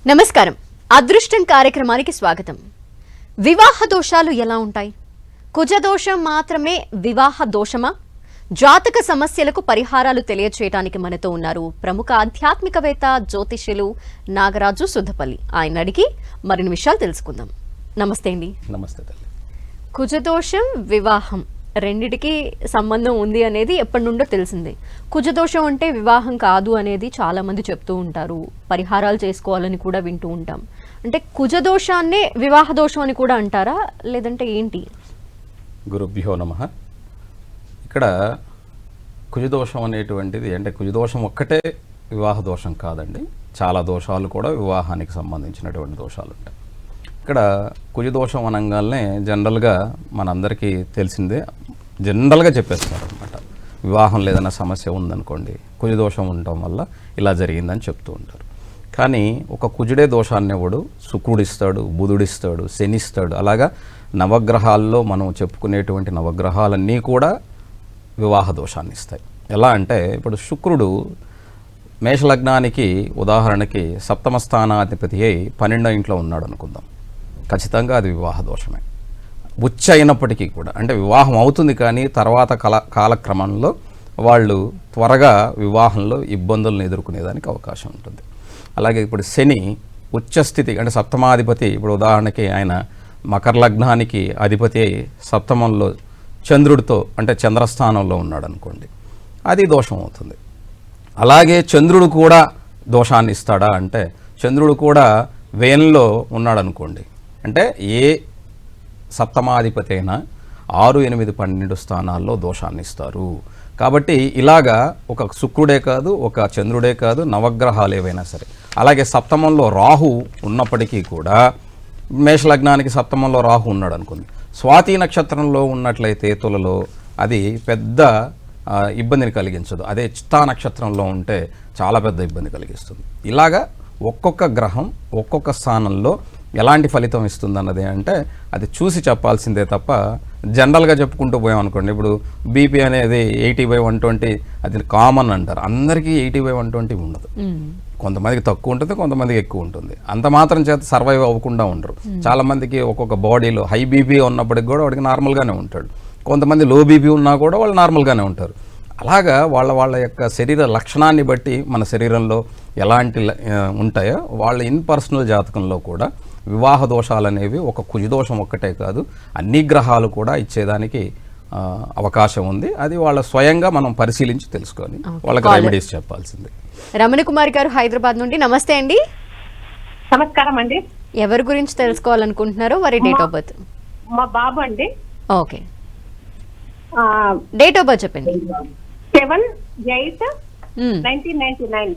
నమస్కారం. అదృష్టం కార్యక్రమానికి స్వాగతం. వివాహ దోషాలు ఎలా ఉంటాయి? కుజదోషం మాత్రమే వివాహ దోషమా? జాతక సమస్యలకు పరిహారాలు తెలియచేయడానికి మనతో ఉన్నారు ప్రముఖ ఆధ్యాత్మికవేత్త జ్యోతిష్యులు నాగరాజు సుద్దపల్లి. ఆయన అడిగి మరిన్ని విషయాలు తెలుసుకుందాం. నమస్తే అండి. నమస్తే తల్లి. కుజదోషం, వివాహం రెండిటికి సంబంధం ఉంది అనేది ఎప్పటి నుండో తెలిసిందే. కుజదోషం అంటే వివాహం కాదు అనేది చాలా మంది చెప్తూ ఉంటారు. పరిహారాలు చేసుకోవాలని కూడా వింటూ ఉంటాం. అంటే కుజదోషాన్నే వివాహ దోషం అని కూడా అంటారా, లేదంటే ఏంటి? గురుభ్యో నమః. ఇక్కడ కుజదోషం అనేటువంటిది అంటే కుజదోషం ఒక్కటే వివాహ దోషం కాదండి. చాలా దోషాలు కూడా వివాహానికి సంబంధించినటువంటి దోషాలు ఉంటాయి. ఇక్కడ కుజదోషం అనగానే జనరల్గా మనందరికీ తెలిసిందే, జనరల్గా చెప్పేస్తారు అనమాట. వివాహం లేదన్న సమస్య ఉందనుకోండి, కుజదోషం ఉండటం వల్ల ఇలా జరిగిందని చెప్తూ ఉంటారు. కానీ ఒక కుజుడే దోషాన్ని ఇవ్వడు. శుక్రుడిస్తాడు, బుధుడిస్తాడు, శనిస్తాడు. అలాగా నవగ్రహాల్లో మనం చెప్పుకునేటువంటి నవగ్రహాలన్నీ కూడా వివాహ దోషాన్ని ఇస్తాయి. ఎలా అంటే ఇప్పుడు శుక్రుడు మేషలగ్నానికి ఉదాహరణకి సప్తమ స్థానాధిపతి అయి 12వ ఇంట్లో ఉన్నాడు అనుకుందాం. ఖచ్చితంగా అది వివాహ దోషమే. ఉచ్చ అయినప్పటికీ కూడా అంటే వివాహం అవుతుంది, కానీ తర్వాత కాలక్రమంలో వాళ్ళు త్వరగా వివాహంలో ఇబ్బందులను ఎదుర్కొనేదానికి అవకాశం ఉంటుంది. అలాగే ఇప్పుడు శని ఉచ్చస్థితి అంటే సప్తమాధిపతి, ఇప్పుడు ఉదాహరణకి ఆయన మకర లగ్నానికి అధిపతి అయి సప్తమంలో చంద్రుడితో అంటే చంద్రస్థానంలో ఉన్నాడు అనుకోండి, అది దోషం అవుతుంది. అలాగే చంద్రుడు కూడా దోషాన్ని ఇస్తాడా అంటే చంద్రుడు కూడా వేన్లో ఉన్నాడు అనుకోండి, అంటే ఏ సప్తమాధిపతి అయినా 6, 8, 12 స్థానాల్లో దోషాన్ని ఇస్తారు. కాబట్టి ఇలాగా ఒక శుక్రుడే కాదు, ఒక చంద్రుడే కాదు, నవగ్రహాలు ఏవైనా సరే. అలాగే సప్తమంలో రాహు ఉన్నప్పటికీ కూడా మేషలగ్నానికి సప్తమంలో రాహు ఉన్నాడు అనుకుంది, స్వాతి నక్షత్రంలో ఉన్నట్లయితే తులలో అది పెద్ద ఇబ్బందిని కలిగించదు. అదే చిత్తా నక్షత్రంలో ఉంటే చాలా పెద్ద ఇబ్బంది కలిగిస్తుంది. ఇలాగా ఒక్కొక్క గ్రహం ఒక్కొక్క స్థానంలో ఎలాంటి ఫలితం ఇస్తుంది అన్నది అంటే అది చూసి చెప్పాల్సిందే తప్ప జనరల్గా చెప్పుకుంటూ పోయాం అనుకోండి. ఇప్పుడు బీపీ అనేది 80/120 అది కామన్ అంటారు. అందరికీ 80/120 ఉండదు. కొంతమందికి తక్కువ ఉంటుంది, కొంతమందికి ఎక్కువ ఉంటుంది. అంత మాత్రం చేత సర్వైవ్ అవ్వకుండా ఉండరు. చాలామందికి ఒక్కొక్క బాడీలో హై బీపీ ఉన్నప్పటికి కూడా వాడికి నార్మల్గానే ఉంటాడు. కొంతమంది లో బీపీ ఉన్నా కూడా వాళ్ళు నార్మల్గానే ఉంటారు. అలాగా వాళ్ళ యొక్క శరీర లక్షణాన్ని బట్టి మన శరీరంలో ఎలాంటి ఉంటాయో వాళ్ళ పర్సనల్ జాతకంలో కూడా వివాహ దోషాలు అనేవి ఒక కుజదోషం ఒక్కటే కాదు, అన్ని గ్రహాలు కూడా ఇచ్చేదానికి అవకాశం ఉంది. అది వాళ్ళ స్వయంగా మనం పరిశీలించి తెలుసుకొని వాళ్ళకి రెమెడీస్ చెప్పాల్సింది. రమణ కుమార్ గారు హైదరాబాద్ నుండి. నమస్తే అండి. నమస్కారం అండి. ఎవరి గురించి తెలుసుకోవాలనుకుంటున్నారో వారి డేట్ ఆఫ్ బర్త్? మా బాబు అండి. ఓకే, డేట్ ఆఫ్ బర్త్ చెప్పండి. 7/8/1999.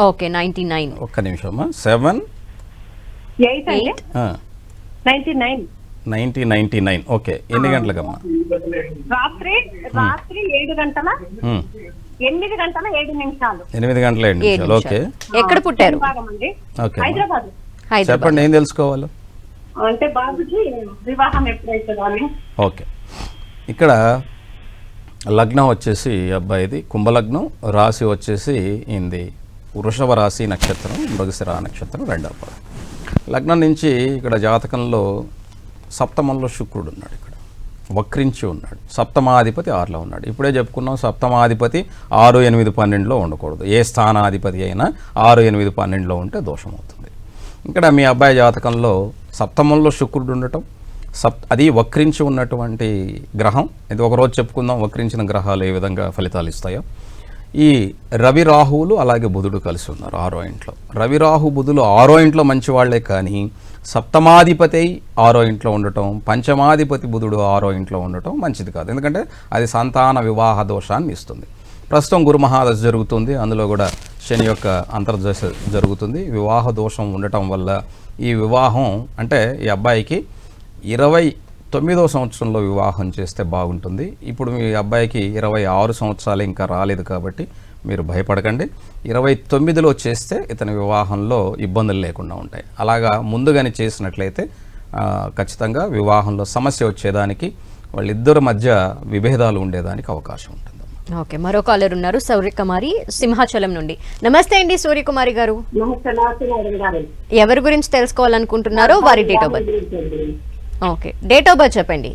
ఓకే, 99. ఒక్క నిమిషమా. 7/8/1999. ఓకే, ఎన్ని గంటలకమ్మా? రాత్రి 7 గంటల 8 గంటల 7 నిమిషాలు. 8 గంటల 7 నిమిషాలు. ఓకే. ఎక్కడ పుట్టారు? ఓకే, హైదరాబాద్. చెప్పండి, ఏం తెలుసుకోవాలి? అంటే బాబుకి వివాహం ఎప్పుడైతే అని. ఓకే, ఇక్కడ లగ్నం వచ్చేసి అబ్బాయిది కుంభలగ్నం, రాశి వచ్చేసి ఇంది వృషభ రాశి, నక్షత్రం మృగశిర నక్షత్రం, 2వ పాదం. లగ్నం నుంచి ఇక్కడ జాతకంలో సప్తమంలో శుక్రుడు ఉన్నాడు, ఇక్కడ వక్రించి ఉన్నాడు. సప్తమాధిపతి 6లో ఉన్నాడు. ఇప్పుడే చెప్పుకున్నాం, సప్తమాధిపతి 6, 8, 12లో ఉండకూడదు. ఏ స్థానాధిపతి అయినా 6, 8, 12లో ఉంటే దోషం అవుతుంది. ఇక్కడ మీ అబ్బాయి జాతకంలో సప్తమంలో శుక్రుడు ఉండటం, అది వక్రించి ఉన్నటువంటి గ్రహం. ఇది ఒకరోజు చెప్పుకుందాం వక్రించిన గ్రహాలు ఏ విధంగా ఫలితాలు ఇస్తాయో. ఈ రవి రాహువులు అలాగే బుధుడు కలిసి ఉన్నారు 6వ ఇంట్లో. రవి రాహు బుధులు 6వ ఇంట్లో మంచి వాళ్లే, కానీ సప్తమాధిపతి 6వ ఇంట్లో ఉండటం, పంచమాధిపతి బుధుడు 6వ ఇంట్లో ఉండటం మంచిది కాదు. ఎందుకంటే అది సంతాన వివాహ దోషాన్ని ఇస్తుంది. ప్రస్తుతం గురు మహాదశ జరుగుతుంది, అందులో కూడా శని యొక్క అంతర్దశ జరుగుతుంది. వివాహ దోషం ఉండటం వల్ల ఈ వివాహం అంటే ఈ అబ్బాయికి 29వ సంవత్సరంలో వివాహం చేస్తే బాగుంటుంది. ఇప్పుడు మీ అబ్బాయికి 26 సంవత్సరాలు ఇంకా రాలేదు కాబట్టి మీరు భయపడకండి. 29లో చేస్తే ఇతని వివాహంలో ఇబ్బందులు లేకుండా ఉంటాయి. అలాగా ముందుగానే చేసినట్లయితే ఖచ్చితంగా వివాహంలో సమస్య వచ్చేదానికి, వాళ్ళిద్దరి మధ్య విభేదాలు ఉండేదానికి అవకాశం ఉంటుందమ్మా. ఓకే, మరో కాలర్ ఉన్నారు, సూర్యకుమారి సింహాచలం నుండి. నమస్తే అండి సూర్యకుమారి గారు. నమస్తే మేడం గారు. ఎవరి గురించి తెలుసుకోవాలనుకుంటున్నారో వారి date of birth. Okay, date of birth చెప్పండి.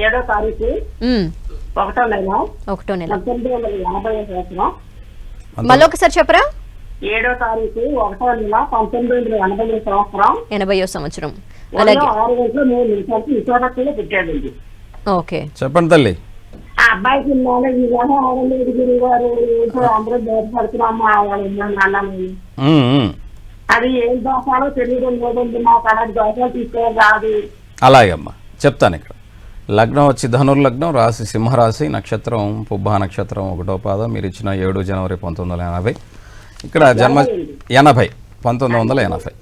7వ తారీఖు 1వ నెల 1వ నెల 1980 సంవత్సరం. మళ్ళీ ఒకసారి చెప్పరా? 7వ తారీఖు 1వ నెల 1980 సంవత్సరం. 80వ సంవత్సరం. అలాగే 6:03 విశాఖపట్నంలో పుట్టాడండి. ఓకే, చెప్పండి తల్లి. ఆ అబ్బాయికి వివాహం అవలేదు గురువు గారు. అందరూ బయటపడుతున్నాము అన్నాను. అది ఏం దోషాలో తెలియడం లేదండి. మాకు అలాంటి దోషాలు తీసుకోవాలి రాదు. అలాగే అమ్మా, చెప్తాను. ఇక్కడ లగ్నం వచ్చి ధనుర్లగ్నం, రాశి సింహరాశి, నక్షత్రం పుబ్బా నక్షత్రం 1వ పాదం. మీరు ఇచ్చిన 7 జనవరి 1980. ఇక్కడ జన్మ 80 1980.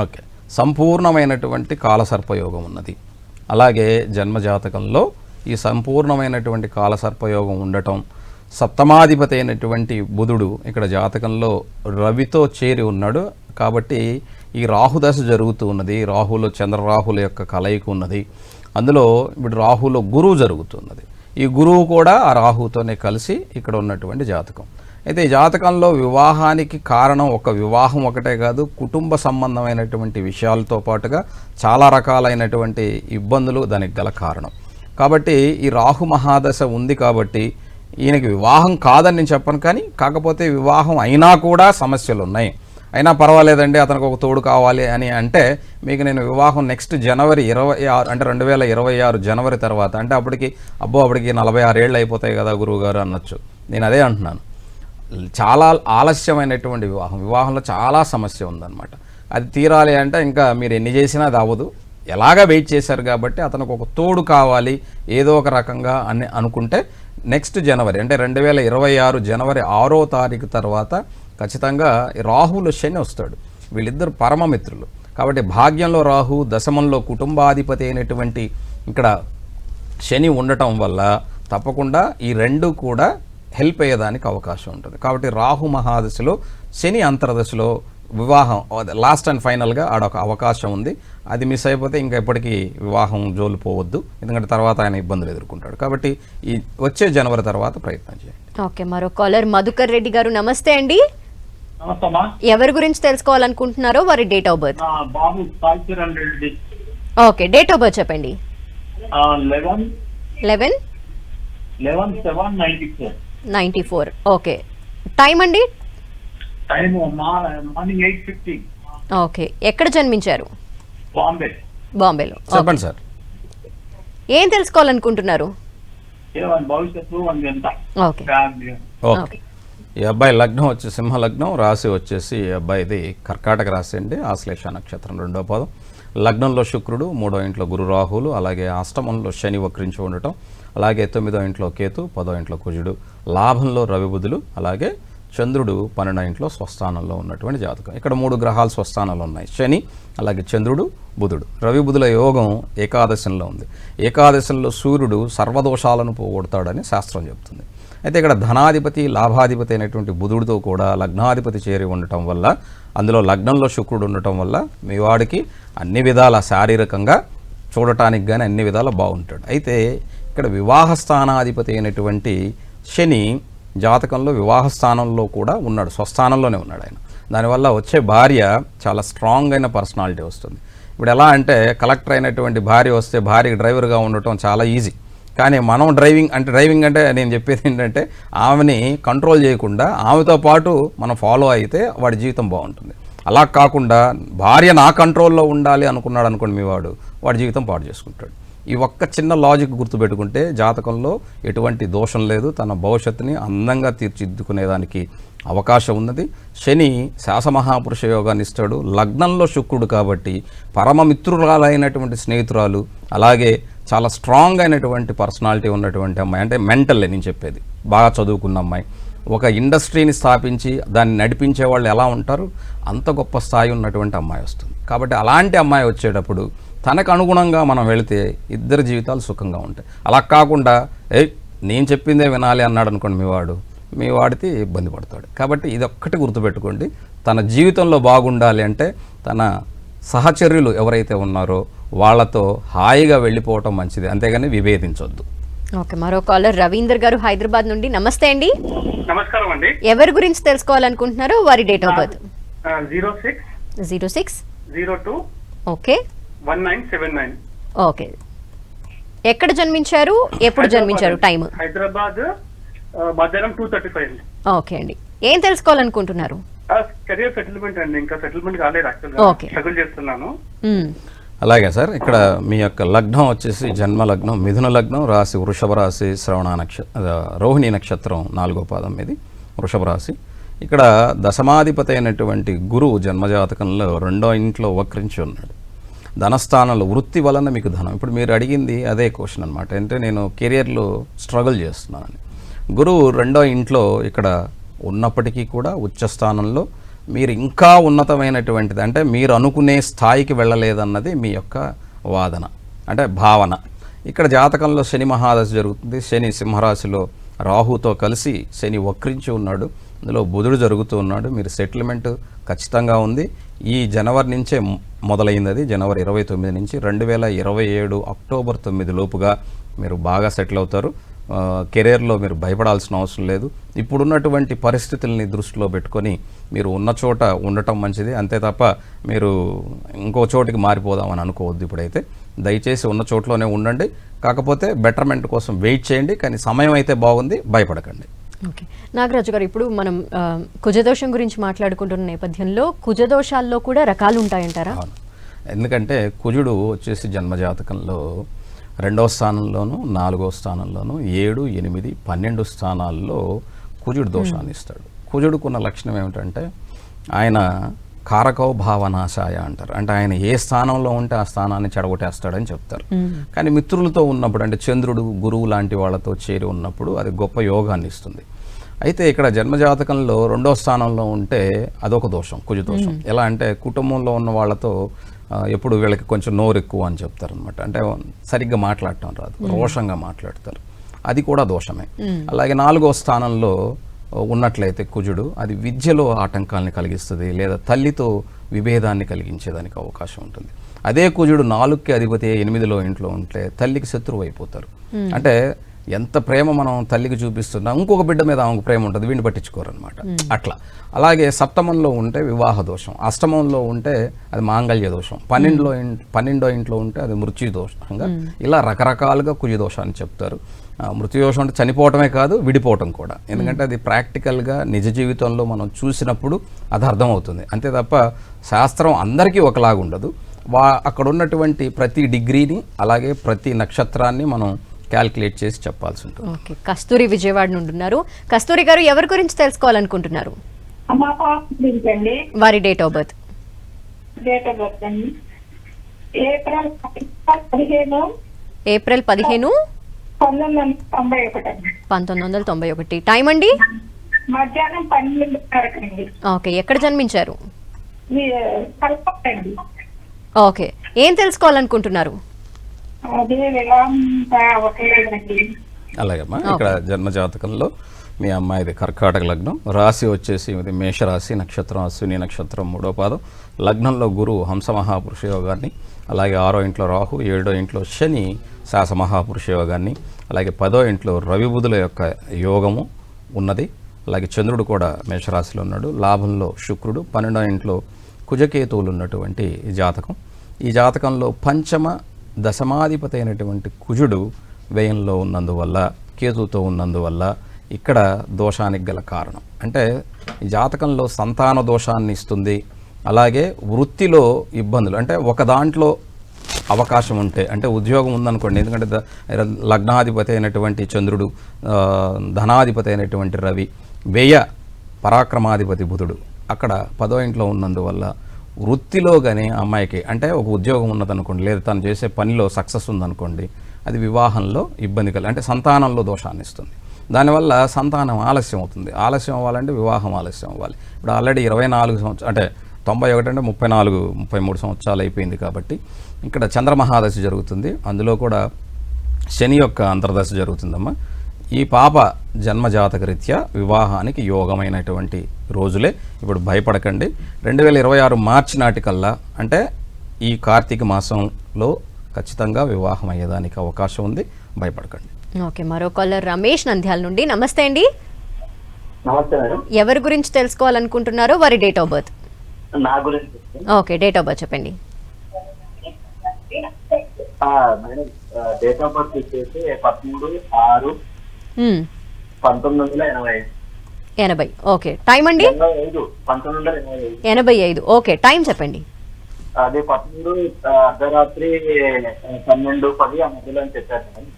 ఓకే, సంపూర్ణమైనటువంటి కాలసర్పయోగం ఉన్నది. అలాగే జన్మజాతకంలో ఈ సంపూర్ణమైనటువంటి కాలసర్పయోగం ఉండటం, సప్తమాధిపతి అయినటువంటి బుధుడు ఇక్కడ జాతకంలో రవితో చేరి ఉన్నాడు. కాబట్టి ఈ రాహుదశ జరుగుతూ ఉన్నది. రాహులో చంద్రరాహుల యొక్క కలయిక ఉన్నది. అందులో ఇప్పుడు రాహులో గురువు జరుగుతున్నది. ఈ గురువు కూడా ఆ రాహుతోనే కలిసి ఇక్కడ ఉన్నటువంటి జాతకం. అయితే ఈ జాతకంలో వివాహానికి కారణం ఒక వివాహం ఒకటే కాదు, కుటుంబ సంబంధమైనటువంటి విషయాలతో పాటుగా చాలా రకాలైనటువంటి ఇబ్బందులు దానికి గల కారణం. కాబట్టి ఈ రాహు మహాదశ ఉంది కాబట్టి ఈయనకి వివాహం కాదని నేను చెప్పను, కానీ కాకపోతే వివాహం అయినా కూడా సమస్యలు ఉన్నాయి. అయినా పర్వాలేదండి, అతనికి ఒక తోడు కావాలి అని అంటే మీకు నేను వివాహం నెక్స్ట్ జనవరి 26 అంటే 2026 జనవరి తర్వాత అంటే అప్పటికి అప్పటికి 46 ఏళ్ళు అయిపోతాయి కదా గురువుగారు అనొచ్చు. నేను అదే అంటున్నాను, చాలా ఆలస్యమైనటువంటి వివాహంలో చాలా సమస్య ఉందన్నమాట. అది తీరాలి అంటే ఇంకా మీరు ఎన్ని చేసినా అది అవ్వదు. ఎలాగా వెయిట్ చేశారు కాబట్టి అతనికి ఒక తోడు కావాలి ఏదో ఒక రకంగా అని అనుకుంటే నెక్స్ట్ జనవరి అంటే 2026 జనవరి 6వ తారీఖు తర్వాత ఖచ్చితంగా రాహులో శని వస్తాడు. వీళ్ళిద్దరు పరమమిత్రులు కాబట్టి భాగ్యంలో రాహు, దశమంలో కుటుంబాధిపతి అయినటువంటి ఇక్కడ శని ఉండటం వల్ల తప్పకుండా ఈ రెండు కూడా హెల్ప్ అయ్యేదానికి అవకాశం ఉంటుంది. కాబట్టి రాహు మహాదశలో శని అంతర్దశలో వివాహం లాస్ట్ అండ్ ఫైనల్గా ఆడొక అవకాశం ఉంది. అది మిస్ అయిపోతే ఇంకా ఎప్పటికీ వివాహం జోలు పోవద్దు, ఎందుకంటే తర్వాత ఆయన ఇబ్బందులు ఎదుర్కొంటాడు. కాబట్టి ఈ వచ్చే జనవరి తర్వాత ప్రయత్నం చేయండి. ఓకే, మరో కాలర్ మధుకర్ రెడ్డి గారు. నమస్తే అండి. ఎవరి గురించి తెలుసుకోవాలనుకుంటున్నారో వారి date of birth. Okay, date of birth చెప్పండి. 11/11/94. ఓకే, టైం అండి? మార్నింగ్ 8:50. ఓకే, ఎక్కడ జన్మించారు? బాంబేలో. చెప్పండి సార్, ఏం తెలుసుకోవాలనుకుంటున్నారు? Okay, okay. ఈ అబ్బాయి లగ్నం వచ్చి సింహ లగ్నం, రాశి వచ్చేసి ఈ అబ్బాయిది కర్కాటక రాశి అండి. ఆశ్లేష నక్షత్రం 2వ పాదం. లగ్నంలో శుక్రుడు, 3వ ఇంట్లో గురు రాహులు, అలాగే అష్టమంలో శని వక్రించి ఉండటం, అలాగే 9వ ఇంట్లో కేతు, 10వ ఇంట్లో కుజుడు, లాభంలో రవి బుధులు, అలాగే చంద్రుడు 12వ ఇంట్లో స్వస్థానంలో ఉన్నటువంటి జాతకం. ఇక్కడ 3 గ్రహాలు స్వస్థానంలో ఉన్నాయి, శని, అలాగే చంద్రుడు, బుధుడు. రవి బుధుల యోగం ఏకాదశంలో ఉంది. ఏకాదశంలో సూర్యుడు సర్వదోషాలను పోగొడతాడని శాస్త్రం చెబుతుంది. అయితే ఇక్కడ ధనాధిపతి, లాభాధిపతి అయినటువంటి బుధుడితో కూడా లగ్నాధిపతి చేరి ఉండటం వల్ల, అందులో లగ్నంలో శుక్రుడు ఉండటం వల్ల మీ వాడికి అన్ని విధాల శారీరకంగా చూడటానికి కానీ అన్ని విధాల బాగుంటాడు. అయితే ఇక్కడ వివాహ స్థానాధిపతి అయినటువంటి శని జాతకంలో వివాహ స్థానంలో కూడా ఉన్నాడు, స్వస్థానంలోనే ఉన్నాడు ఆయన. దానివల్ల వచ్చే భార్య చాలా స్ట్రాంగ్ అయిన పర్సనాలిటీ వస్తుంది. ఇప్పుడు ఎలా అంటే కలెక్టర్ అయినటువంటి భార్య వస్తే భార్యకి డ్రైవర్గా ఉండటం చాలా ఈజీ, కానీ మనం డ్రైవింగ్ అంటే నేను చెప్పేది ఏంటంటే ఆమెని కంట్రోల్ చేయకుండా ఆమెతో పాటు మనం ఫాలో అయితే వాడి జీవితం బాగుంటుంది. అలా కాకుండా భార్య నా కంట్రోల్లో ఉండాలి అనుకున్నాడు అనుకోండి మీ వాడి జీవితం పాడు చేసుకుంటాడు. ఈ ఒక్క చిన్న లాజిక్ గుర్తుపెట్టుకుంటే జాతకంలో ఎటువంటి దోషం లేదు, తన భవిష్యత్తుని అందంగా తీర్చిదిద్దుకునేదానికి అవకాశం ఉన్నది. శని శాసమహాపురుష యోగాన్ని ఇస్తాడు. లగ్నంలో శుక్రుడు కాబట్టి పరమమిత్రురాలైనటువంటి స్నేహితురాలు, అలాగే చాలా స్ట్రాంగ్ అయినటువంటి పర్సనాలిటీ ఉన్నటువంటి అమ్మాయి, అంటే మెంటల్లే నేను చెప్పేది, బాగా చదువుకున్న అమ్మాయి, ఒక ఇండస్ట్రీని స్థాపించి దాన్ని నడిపించే వాళ్ళు ఎలా ఉంటారు అంత గొప్ప స్థాయి ఉన్నటువంటి అమ్మాయి వస్తుంది. కాబట్టి అలాంటి అమ్మాయి వచ్చేటప్పుడు తనకు అనుగుణంగా మనం వెళితే ఇద్దరి జీవితాలు సుఖంగా ఉంటాయి. అలా కాకుండా నేను చెప్పిందే వినాలి అన్నాడు అనుకోండి మీ వాడికి ఇబ్బంది పడతాడు. కాబట్టి ఇదొక్కటి గుర్తుపెట్టుకోండి, తన జీవితంలో బాగుండాలి అంటే తన సహచర్యులు ఎవరైతే ఉన్నారో వాళ్ళతో హాయిగా వెళ్ళిపోవటం మంచిది, అంతేగాని విభేదించొద్దు. ఓకే, మరో కాలర్ రవీందర్ గారు హైదరాబాద్ నుండి. నమస్తే అండి. నమస్కారం అండి. ఎవరి గురించి తెలుసుకోవాలనుకుంటున్నారు? వారి date of birth 06 02 okay 1979. Okay, ఎక్కడ జన్మించారు, ఎప్పుడు జన్మించారు, టైం? హైదరాబాద్ మధ్యాహ్నం 2:35. ఓకే అండి, ఏం తెలుసుకోవాలనుకుంటున్నారు? కెరియర్ సెటిల్మెంట్ అండి, ఇంకా సెటిల్మెంట్ కాలేదు యాక్చువల్గా. ఓకే. స్ట్రగుల్ చేస్తున్నాను. అలాగే సార్, ఇక్కడ మీ యొక్క లగ్నం వచ్చేసి జన్మ లగ్నం మిథున లగ్నం, రాశి వృషభ రాశి, రోహిణి నక్షత్రం 4వ పాదం ఇది వృషభ రాశి. ఇక్కడ దశమాధిపతి అయినటువంటి గురువు జన్మజాతకంలో 2వ ఇంట్లో వక్రించి ఉన్నాడు. ధనస్థానంలో వృత్తి వలన మీకు ధనం. ఇప్పుడు మీరు అడిగింది అదే క్వశ్చన్ అనమాట. అంటే నేను కెరియర్లో స్ట్రగుల్ చేస్తున్నానని. గురువు 2వ ఇంట్లో ఇక్కడ ఉన్నప్పటికీ కూడా ఉచ్చ స్థానంలో మీరు ఇంకా ఉన్నతమైనటువంటిది, అంటే మీరు అనుకునే స్థాయికి వెళ్ళలేదన్నది మీ యొక్క వాదన, అంటే భావన. ఇక్కడ జాతకంలో శని మహాదశ జరుగుతుంది. శని సింహరాశిలో రాహుతో కలిసి శని వక్రించి ఉన్నాడు. అందులో బుధుడు జరుగుతూ ఉన్నాడు. మీరు సెటిల్మెంట్ ఖచ్చితంగా ఉంది. ఈ జనవరి నుంచే మొదలైంది. అది జనవరి 29 నుంచి 2027 అక్టోబర్ 9 లోపుగా మీరు బాగా సెటిల్ అవుతారు. కెరీర్లో మీరు భయపడాల్సిన అవసరం లేదు. ఇప్పుడున్నటువంటి పరిస్థితుల్ని దృష్టిలో పెట్టుకొని మీరు ఉన్న చోట ఉండటం మంచిది, అంతే తప్ప మీరు ఇంకో చోటికి మారిపోదామని అనుకోవద్దు. ఇప్పుడైతే దయచేసి ఉన్న చోట్లోనే ఉండండి. కాకపోతే బెటర్మెంట్ కోసం వెయిట్ చేయండి, కానీ సమయం అయితే బాగుంది, భయపడకండి. ఓకే, నాగరాజు గారు, ఇప్పుడు మనం కుజదోషం గురించి మాట్లాడుకుంటున్న నేపథ్యంలో కుజదోషాల్లో కూడా రకాలు ఉంటాయంటారా? ఎందుకంటే కుజుడు వచ్చేసి జన్మజాతకంలో 2వ స్థానంలోను 4వ స్థానంలోను 7, 8, 12 స్థానాల్లో కుజుడు దోషాన్ని ఇస్తాడు. కుజుడుకున్న లక్షణం ఏమిటంటే ఆయన కారకో భావనాశాయ అంటారు. అంటే ఆయన ఏ స్థానంలో ఉంటే ఆ స్థానాన్ని చెడగొట్టేస్తాడని చెప్తారు. కానీ మిత్రులతో ఉన్నప్పుడు, అంటే చంద్రుడు గురువు లాంటి వాళ్ళతో చేరి ఉన్నప్పుడు అది గొప్ప యోగాన్ని ఇస్తుంది. అయితే ఇక్కడ జన్మజాతకంలో 2వ స్థానంలో ఉంటే అదొక దోషం, కుజ దోషం. ఎలా అంటే కుటుంబంలో ఉన్న వాళ్ళతో ఎప్పుడు వీళ్ళకి కొంచెం నోరు ఎక్కువ అని చెప్తారనమాట. అంటే సరిగ్గా మాట్లాడటం రాదు, రోషంగా మాట్లాడతారు, అది కూడా దోషమే. అలాగే 4వ స్థానంలో ఉన్నట్లయితే కుజుడు అది విద్యలో ఆటంకాలని కలిగిస్తుంది, లేదా తల్లితో విభేదాన్ని కలిగించేదానికి అవకాశం ఉంటుంది. అదే కుజుడు 4కి అధిపతి 8వ ఇంట్లో ఉంటే తల్లికి శత్రువు అయిపోతారు. అంటే ఎంత ప్రేమ మనం తల్లికి చూపిస్తున్నా ఇంకొక బిడ్డ మీద ఆమెకు ప్రేమ ఉంటుంది, వీడిని పట్టించుకోరనమాట. అట్లా. అలాగే సప్తమంలో ఉంటే వివాహ దోషం, అష్టమంలో ఉంటే అది మాంగళ్య దోషం, 12వ ఇంట్లో ఉంటే అది మృత్యు దోషంగా, ఇలా రకరకాలుగా కుజ దోషాన్ని చెప్తారు. మృత్యు దోషం అంటే చనిపోవటమే కాదు, విడిపోవటం కూడా. ఎందుకంటే అది ప్రాక్టికల్గా నిజ జీవితంలో మనం చూసినప్పుడు అది అర్థమవుతుంది. అంతే తప్ప శాస్త్రం అందరికీ ఒకలాగా ఉండదు. అక్కడ ఉన్నటువంటి ప్రతి డిగ్రీని అలాగే ప్రతి నక్షత్రాన్ని మనం క్యాల్కులేట్ చేసి చెప్పాల్సి ఉంటుంది. ఓకే, కస్తూరి విజయవాడ నుండి ఉన్నారు. కస్తూరి గారు, ఎవరి గురించి తెలుసుకోవాలనుకుంటున్నారు? వారి డేట్ ఆఫ్ బర్త్ అండి ఏప్రిల్ 15 1991. టైం అండి? మధ్యాహ్నం 12 ఓకే, ఎక్కడ జన్మించారు? ఓకే, ఏం తెలుసుకోవాలనుకుంటున్నారు? అలాగమ్మా, ఇక్కడ జన్మజాతకంలో మీ అమ్మాయిది కర్కాటక లగ్నం, రాశి వచ్చేసి ఇది మేషరాశి, నక్షత్రం అశ్విని నక్షత్రం 3వ పాదం. లగ్నంలో గురువు హంస మహాపురుష యోగాన్ని, అలాగే 6వ ఇంట్లో రాహు, 7వ ఇంట్లో శని శాస మహాపురుష యోగాన్ని, అలాగే 10వ ఇంట్లో రవి బుధుల యొక్క యోగము ఉన్నది. అలాగే చంద్రుడు కూడా మేషరాశిలో ఉన్నాడు. లాభంలో శుక్రుడు, 12వ ఇంట్లో కుజకేతువులు ఉన్నటువంటి ఈ జాతకం. ఈ జాతకంలో పంచమ దశమాధిపతి అయినటువంటి కుజుడు వ్యయంలో ఉన్నందువల్ల, కేతువుతో ఉన్నందువల్ల ఇక్కడ దోషానికి గల కారణం అంటే ఈ జాతకంలో సంతాన దోషాన్ని ఇస్తుంది. అలాగే వృత్తిలో ఇబ్బందులు, అంటే ఒక దాంట్లో అవకాశం ఉంటే, అంటే ఉద్యోగం ఉందనుకోండి, ఎందుకంటే లగ్నాధిపతి అయినటువంటి చంద్రుడు, ధనాధిపతి అయినటువంటి రవి, వ్యయ పరాక్రమాధిపతి బుధుడు అక్కడ 10వ ఇంట్లో ఉన్నందువల్ల వృత్తిలో కానీ అమ్మాయికి, అంటే ఒక ఉద్యోగం ఉన్నదనుకోండి, లేదా తను చేసే పనిలో సక్సెస్ ఉందనుకోండి, అది వివాహంలో ఇబ్బంది కలిగి, అంటే సంతానంలో దోషాన్ని ఇస్తుంది. దానివల్ల సంతానం ఆలస్యం అవుతుంది. ఆలస్యం అవ్వాలంటే వివాహం ఆలస్యం అవ్వాలి. ఇప్పుడు ఆల్రెడీ 24 సంవత్సరాలు, అంటే 91 అంటే 34, 33 సంవత్సరాలు అయిపోయింది. కాబట్టి ఇక్కడ చంద్రమహాదశ జరుగుతుంది, అందులో కూడా శని యొక్క అంతర్దశ జరుగుతుందమ్మా. ఈ పాప జన్మజాతక రీత్యా వివాహానికి యోగమైనటువంటి రోజులే. ఇప్పుడు భయపడకండి. 2026 మార్చి నాటికల్లా, అంటే ఈ కార్తీక మాసంలో ఖచ్చితంగా వివాహం అయ్యేదానికి అవకాశం ఉంది. భయపడకండి. ఓకే, మరో కాలర్ రమేష్ నంద్యాల నుండి. నమస్తే అండి. నమస్తే మేడం. ఎవరి గురించి తెలుసుకోవాలనుకుంటున్నారో వారి డేట్ ఆఫ్ బర్త్. నా గురించి ఓకే, డేట్ ఆఫ్ బర్త్ చెప్పండి. మేడం డేట్ ఆఫ్ బర్త్ వచ్చేసి 13/6/1980. 80. ఓకే, టైం అండి? 1985. 85. ఓకే, టైం చెప్పండి. అది 13 అర్ధరాత్రి 12:10 ఆ మధ్యలో అని చెప్పారు మేడం.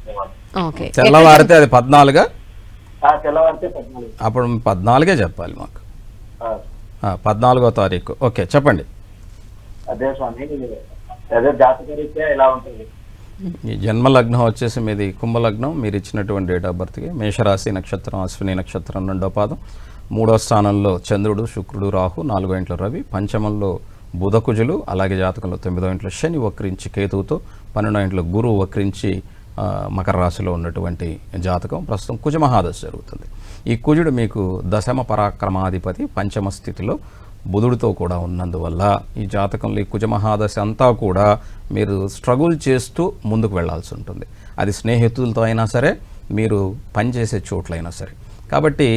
ఓకే, తెల్లవారితే అది 14గా, తెల్లవారితే 14. అప్పుడు 14గే చెప్పాలి మాకు. 14వ తారీఖు. ఓకే, చెప్పండి. అదే స్వామి, అదే జాతకరీత్యా ఎలా ఉంటుంది? ఈ జన్మ లగ్నం వచ్చేసి మీది కుంభలగ్నం. మీరు ఇచ్చినటువంటి డేట్ ఆఫ్ బర్త్కి మేషరాశి నక్షత్రం, అశ్విని నక్షత్రం 2వ పాదం, 3వ స్థానంలో చంద్రుడు, శుక్రుడు, రాహు, 4వ ఇంట్లో రవి, పంచమంలో బుధకుజులు, అలాగే జాతకంలో 9వ ఇంట్లో శని వక్రించి కేతువుతో, 12వ ఇంట్లో గురువు వక్రించి మకర రాశిలో ఉన్నటువంటి జాతకం. ప్రస్తుతం కుజమహాదశ జరుగుతుంది. ఈ కుజుడు మీకు దశమ పరాక్రమాధిపతి, పంచమ స్థితిలో బుధుడితో కూడా ఉన్నందువల్ల ఈ జాతకంలో ఈ కుజమహాదశ అంతా కూడా మీరు స్ట్రగుల్ చేస్తూ ముందుకు వెళ్లాల్సి ఉంటుంది. అది స్నేహితులతో అయినా సరే, మీరు పనిచేసే చోట్లైనా సరే. కాబట్టి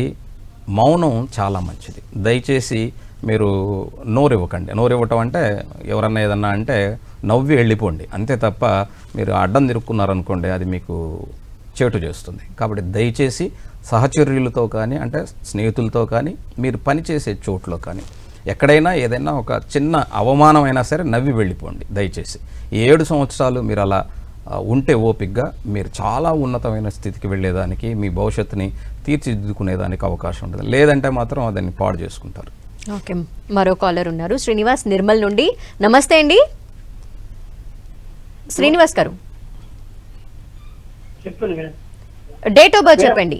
మౌనం చాలా మంచిది. దయచేసి మీరు నోరివ్వకండి. నోరివ్వటం అంటే ఎవరన్నా ఏదన్నా అంటే నవ్వి వెళ్ళిపోండి అంతే తప్ప, మీరు అడ్డం తిరుక్కున్నారనుకోండి అది మీకు చేటు చేస్తుంది. కాబట్టి దయచేసి సహచర్యులతో కానీ, అంటే స్నేహితులతో కానీ, మీరు పనిచేసే చోట్లో కానీ, ఎక్కడైనా ఏదైనా ఒక చిన్న అవమానమైనా సరే నవ్వి వెళ్ళిపోండి దయచేసి. ఈ 7 సంవత్సరాలు మీరు అలా ఉంటే ఓపికగా మీరు చాలా ఉన్నతమైన స్థితికి వెళ్ళేదానికి, మీ భవిష్యత్తుని తీర్చిదిద్దుకునేదానికి అవకాశం ఉంటుంది. లేదంటే మాత్రం దాన్ని పాడు చేసుకుంటారు. ఓకే, మరో కాలర్ ఉన్నారు. శ్రీనివాస్ నిర్మల్ నుండి. నమస్తే అండి శ్రీనివాస్ గారు. చెప్పండి మేడం. డేట్ ఆఫ్ బర్త్ చెప్పండి.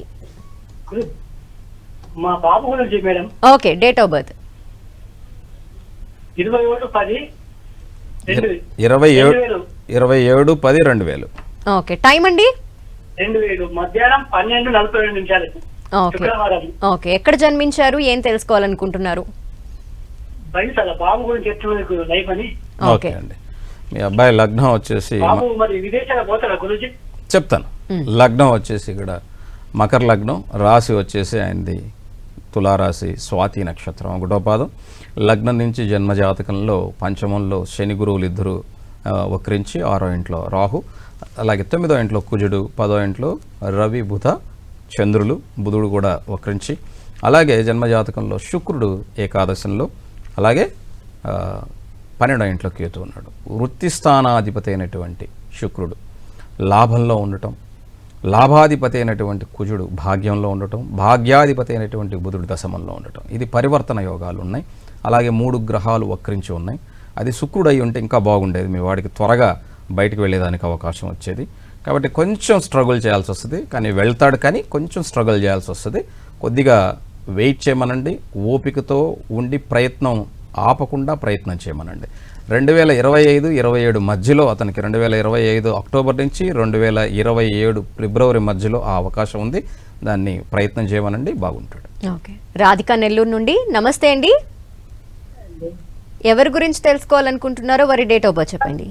మా బాబు గురించి madam. Okay, date of birth. 27/10/2000. Okay, time అండి? 2000 మధ్యాహ్నం 12:42. ఓకే, శుక్రవారం. ఓకే, ఎక్కడ జన్మించారు, ఏం తెలుసుకోవాలనుకుంటున్నారు? బయట బాబు గురించి చెప్తున్నందుకు లైఫ్ అని. ఓకే అండి, మీ అబ్బాయి లగ్నం వచ్చేసి బాబు మరి విదేశాలకు పోతారా గురించి? చెప్తాను. లగ్నం వచ్చేసి ఇక్కడ మకర లగ్నం, రాశి వచ్చేసి ఆయనది తులారాశి, స్వాతి నక్షత్రం 1వ పాదం. లగ్నం నుంచి జన్మజాతకంలో పంచమంలో శని గురువులు ఇద్దరు వక్రించి, 6వ ఇంట్లో రాహు, అలాగే 9వ ఇంట్లో కుజుడు, 10వ ఇంట్లో రవి, బుధ, చంద్రులు, బుధుడు కూడా వక్రించి, అలాగే జన్మజాతకంలో శుక్రుడు ఏకాదశంలో, అలాగే 12వ ఇంట్లో కేతు ఉన్నాడు. వృత్తి స్థానాధిపతి అయినటువంటి శుక్రుడు లాభంలో ఉండటం, లాభాధిపతి అయినటువంటి కుజుడు భాగ్యంలో ఉండటం, భాగ్యాధిపతి అయినటువంటి బుధుడు దశమంలో ఉండటం. ఇది పరివర్తన యోగాలు ఉన్నాయి. అలాగే 3 గ్రహాలు వక్రించి ఉన్నాయి. అది శుక్రుడు అయి ఉంటే ఇంకా బాగుండేది, మీ వాడికి త్వరగా బయటకు వెళ్ళేదానికి అవకాశం వచ్చేది. కాబట్టి కొంచెం స్ట్రగుల్ చేయాల్సి వస్తుంది, కానీ వెళ్తాడు, కానీ కొంచెం స్ట్రగుల్ చేయాల్సి వస్తుంది. కొద్దిగా వెయిట్ చేయమనండి, ఓపికతో ఉండి ప్రయత్నం ఆపకుండా ప్రయత్నం చేయమనండి. 2025-27 మధ్యలో అతనికి 2025 అక్టోబర్ నుంచి 2027 ఫిబ్రవరి మధ్యలో ఆ అవకాశం ఉంది. దాన్ని ప్రయత్నం చేయమనండి, బాగుంటాడు. ఓకే, రాధిక నెల్లూరు నుండి. నమస్తే అండి. ఎవరి గురించి తెలుసుకోవాలనుకుంటున్నారో వారి డేట్ ఆఫ్ బర్త్ చెప్పండి.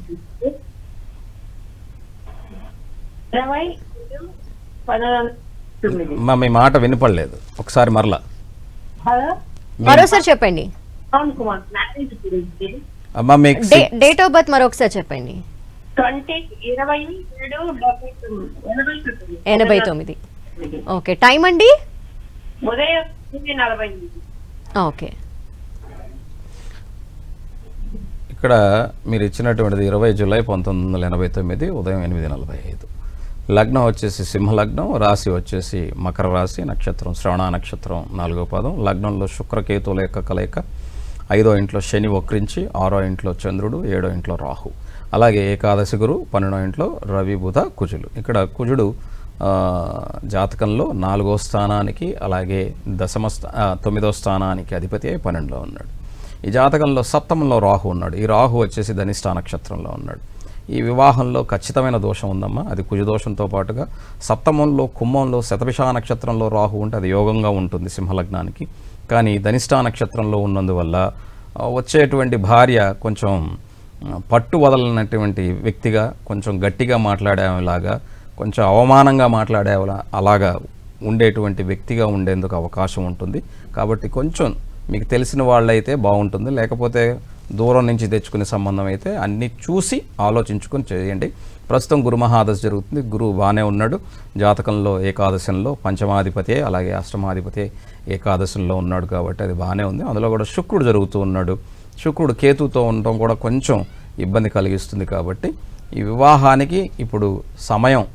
20/12/19. మీ మాట వినపడలేదు, ఒకసారి మరలా. మరోసారి చెప్పండి. పవన్ కుమార్ మ్యారేజ్ గురించి అమ్మా మీకు డేట్ ఆఫ్ బర్త్ మరొకసారి చెప్పండి. 20/27/89. ఓకే, టైం అండి? ఉదయం 8:40. ఓకే, ఇక్కడ మీరు ఇచ్చినటువంటిది 20 జూలై 1989 ఉదయం 8:45. లగ్నం వచ్చేసి సింహలగ్నం, రాశి వచ్చేసి మకర రాశి, నక్షత్రం శ్రవణ నక్షత్రం 4వ పాదం. లగ్నంలో శుక్రకేతువుల యొక్క కలయిక, 5వ ఇంట్లో శని వక్రించి, 6వ ఇంట్లో చంద్రుడు, 7వ ఇంట్లో రాహు, అలాగే ఏకాదశి గురు, 12వ ఇంట్లో రవి, బుధ, కుజులు. ఇక్కడ కుజుడు జాతకంలో 4వ స్థానానికి, అలాగే 9వ స్థానానికి అధిపతి అయి 12లో ఉన్నాడు. ఈ జాతకంలో సప్తమంలో రాహు ఉన్నాడు. ఈ రాహు వచ్చేసి ధనిష్ఠా నక్షత్రంలో ఉన్నాడు. ఈ వివాహంలో ఖచ్చితమైన దోషం ఉందమ్మా. అది కుజదోషంతో పాటుగా సప్తమంలో కుంభంలో శతభిషా నక్షత్రంలో రాహు ఉంటే అది యోగంగా ఉంటుంది సింహలగ్నానికి. కానీ ధనిష్ఠా నక్షత్రంలో ఉన్నందువల్ల వచ్చేటువంటి భార్య కొంచెం పట్టు వదలనటువంటి వ్యక్తిగా, కొంచెం గట్టిగా మాట్లాడేలాగా, కొంచెం అవమానంగా మాట్లాడే అలాగా ఉండేటువంటి వ్యక్తిగా ఉండేందుకు అవకాశం ఉంటుంది. కాబట్టి కొంచెం మీకు తెలిసిన వాళ్ళైతే బాగుంటుంది, లేకపోతే దూరం నుంచి తెచ్చుకునే సంబంధం అయితే అన్నీ చూసి ఆలోచించుకొని చేయండి. ప్రస్తుతం గురు మహాదశ జరుగుతుంది. గురువు బాగానే ఉన్నాడు. జాతకంలో ఏకాదశంలో పంచమాధిపతి అలాగే అష్టమాధిపతి ఏకాదశంలో ఉన్నాడు కాబట్టి అది బాగానే ఉంది. అందులో కూడా శుక్రుడు జరుగుతూ ఉన్నాడు. శుక్రుడు కేతుతో ఉండటం కూడా కొంచెం ఇబ్బంది కలిగిస్తుంది. కాబట్టి ఈ వివాహానికి ఇప్పుడు సమయం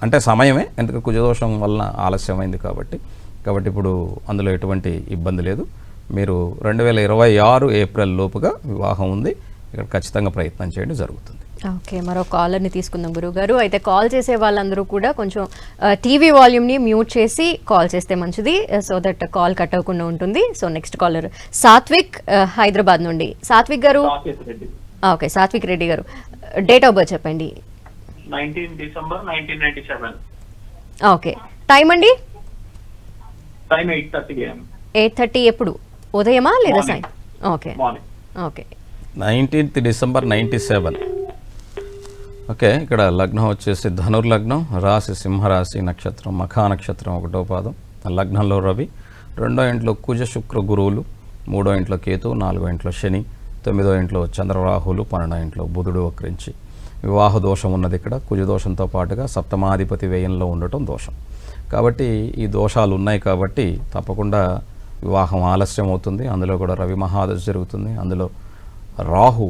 అంటే సమయమే, ఎందుకంటే కుజదోషం వలన ఆలస్యమైంది కాబట్టి ఇప్పుడు అందులో ఎటువంటి ఇబ్బంది లేదు. మీరు 2026 ఏప్రిల్ లోపుగా వివాహం ఉంది. ఇక్కడ ఖచ్చితంగా ప్రయత్నం చేయండి, జరుగుతుంది. ఓకే, మరో కాలర్ని తీసుకుందాం గురుగారు. అయితే కాల్ చేసే వాళ్ళందరూ కూడా కొంచెం టీవీ వాల్యూమ్ని మ్యూట్ చేసి కాల్ చేస్తే మంచిది, సో దట్ కాల్ కట్ అవ్వకుండా ఉంటుంది. So next caller Satvik Hyderabad నుండి. సాత్విక్ గారు. ఓకే, సాత్విక్ రెడ్డి గారు, డేట్ ఆఫ్ బర్త్ చెప్పండి. 19 డిసెంబర్ 1997. ఓకే, టైం అండి? Time 8:30 AM. 8:30 ఎప్పుడు? ఉదయమా లేదా సాయం? Okay okay, 19th December 97. Okay, ఇక్కడ లగ్నం వచ్చేసి ధనుర్లగ్నం, రాశి సింహరాశి, నక్షత్రం మఖా నక్షత్రం 1వ పాదం, లగ్నంలో రవి, 2వ ఇంట్లో కుజ శుక్ర గురువులు, 3వ ఇంట్లో కేతు, 4వ ఇంట్లో శని, 9వ ఇంట్లో చంద్రరాహులు, 12వ ఇంట్లో బుధుడు వక్రించి వివాహ దోషం ఉన్నది. ఇక్కడ కుజదోషంతో పాటుగా సప్తమాధిపతి వ్యయంలో ఉండటం దోషం. కాబట్టి ఈ దోషాలు ఉన్నాయి కాబట్టి తప్పకుండా వివాహం ఆలస్యం అవుతుంది. అందులో కూడా రవి మహాదశ జరుగుతుంది, అందులో రాహు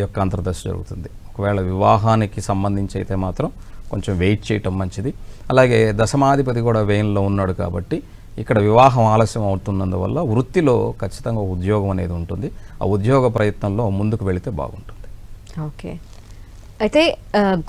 యొక్క అంతర్దశ జరుగుతుంది. ఒకవేళ వివాహానికి సంబంధించి అయితే మాత్రం కొంచెం వెయిట్ చేయటం మంచిది. అలాగే దశమాధిపతి కూడా వ్యయంలో ఉన్నాడు కాబట్టి ఇక్కడ వివాహం ఆలస్యం అవుతున్నందువల్ల వృత్తిలో ఖచ్చితంగా ఉద్యోగం అనేది ఉంటుంది. ఆ ఉద్యోగ ప్రయత్నంలో ముందుకు వెళితే బాగుంటుంది. ఓకే, అయితే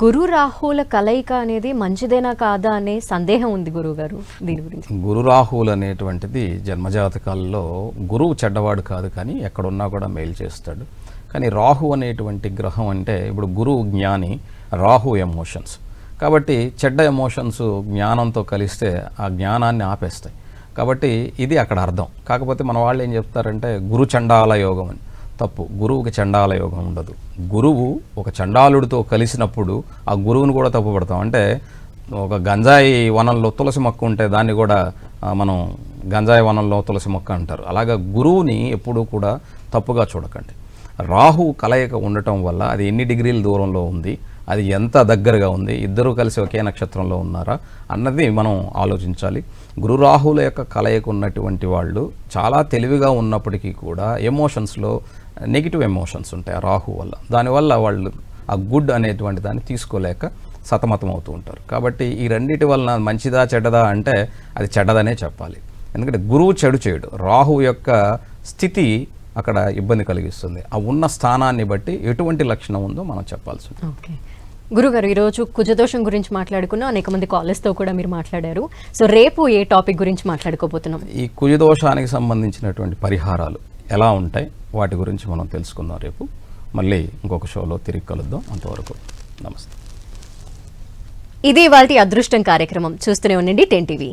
గురు రాహుల కలయిక అనేది మంచిదేనా కాదా అనే సందేహం ఉంది గురువుగారు, దీని గురించి. గురు రాహువులు అనేటువంటిది జన్మజాతకాల్లో గురువు చెడ్డవాడు కాదు, కానీ ఎక్కడున్నా కూడా మేలు చేస్తాడు. కానీ రాహు అనేటువంటి గ్రహం అంటే ఇప్పుడు గురువు జ్ఞాని, రాహు ఎమోషన్స్. కాబట్టి చెడ్డ ఎమోషన్స్ జ్ఞానంతో కలిస్తే ఆ జ్ఞానాన్ని ఆపేస్తాయి. కాబట్టి ఇది అక్కడ అర్థం. కాకపోతే మన వాళ్ళు ఏం చెప్తారంటే గురు చండాల యోగం అని. తప్పు, గురువుకి చండాల యోగం ఉండదు. గురువు ఒక చండాలుడితో కలిసినప్పుడు ఆ గురువుని కూడా తప్పు పడతాం. అంటే ఒక గంజాయి వనంలో తులసి మొక్క ఉంటే దాన్ని కూడా మనం గంజాయి వనంలో తులసి మొక్క అంటారు. అలాగా గురువుని ఎప్పుడూ కూడా తప్పుగా చూడకండి. రాహు కలయిక ఉండటం వల్ల అది ఎన్ని డిగ్రీల దూరంలో ఉంది, అది ఎంత దగ్గరగా ఉంది, ఇద్దరూ కలిసి ఒకే నక్షత్రంలో ఉన్నారా అన్నది మనం ఆలోచించాలి. గురు రాహుల యొక్క కలయిక ఉన్నటువంటి వాళ్ళు చాలా తెలివిగా ఉన్నప్పటికీ కూడా ఎమోషన్స్లో నెగిటివ్ ఎమోషన్స్ ఉంటాయి ఆ రాహు వల్ల. దానివల్ల వాళ్ళు ఆ గుడ్ అనేటువంటి దాన్ని తీసుకోలేక సతమతం అవుతూ ఉంటారు. కాబట్టి ఈ రెండింటి వలన మంచిదా చెడ్డదా అంటే అది చెడ్డదనే చెప్పాలి. ఎందుకంటే గురువు చెడు చేయడు, రాహు యొక్క స్థితి అక్కడ ఇబ్బంది కలిగిస్తుంది. ఆ ఉన్న స్థానాన్ని బట్టి ఎటువంటి లక్షణం ఉందో మనం చెప్పాల్సి ఉంది. ఓకే గురుగారు, ఈరోజు కుజదోషం గురించి మాట్లాడుకున్నాం, అనేక మంది కాలర్స్తో కూడా మీరు మాట్లాడారు. సో రేపు ఏ టాపిక్ గురించి మాట్లాడుకోబోతున్నాం? ఈ కుజదోషానికి సంబంధించినటువంటి పరిహారాలు ఎలా ఉంటాయి వాటి గురించి మనం తెలుసుకుందాం రేపు. మళ్ళీ ఇంకొక షోలో తిరిగి కలుద్దాం. అంతవరకు నమస్తే. ఇది ఇవాల్టి అదృష్టం కార్యక్రమం. చూస్తూనే ఉండండి 10 TV.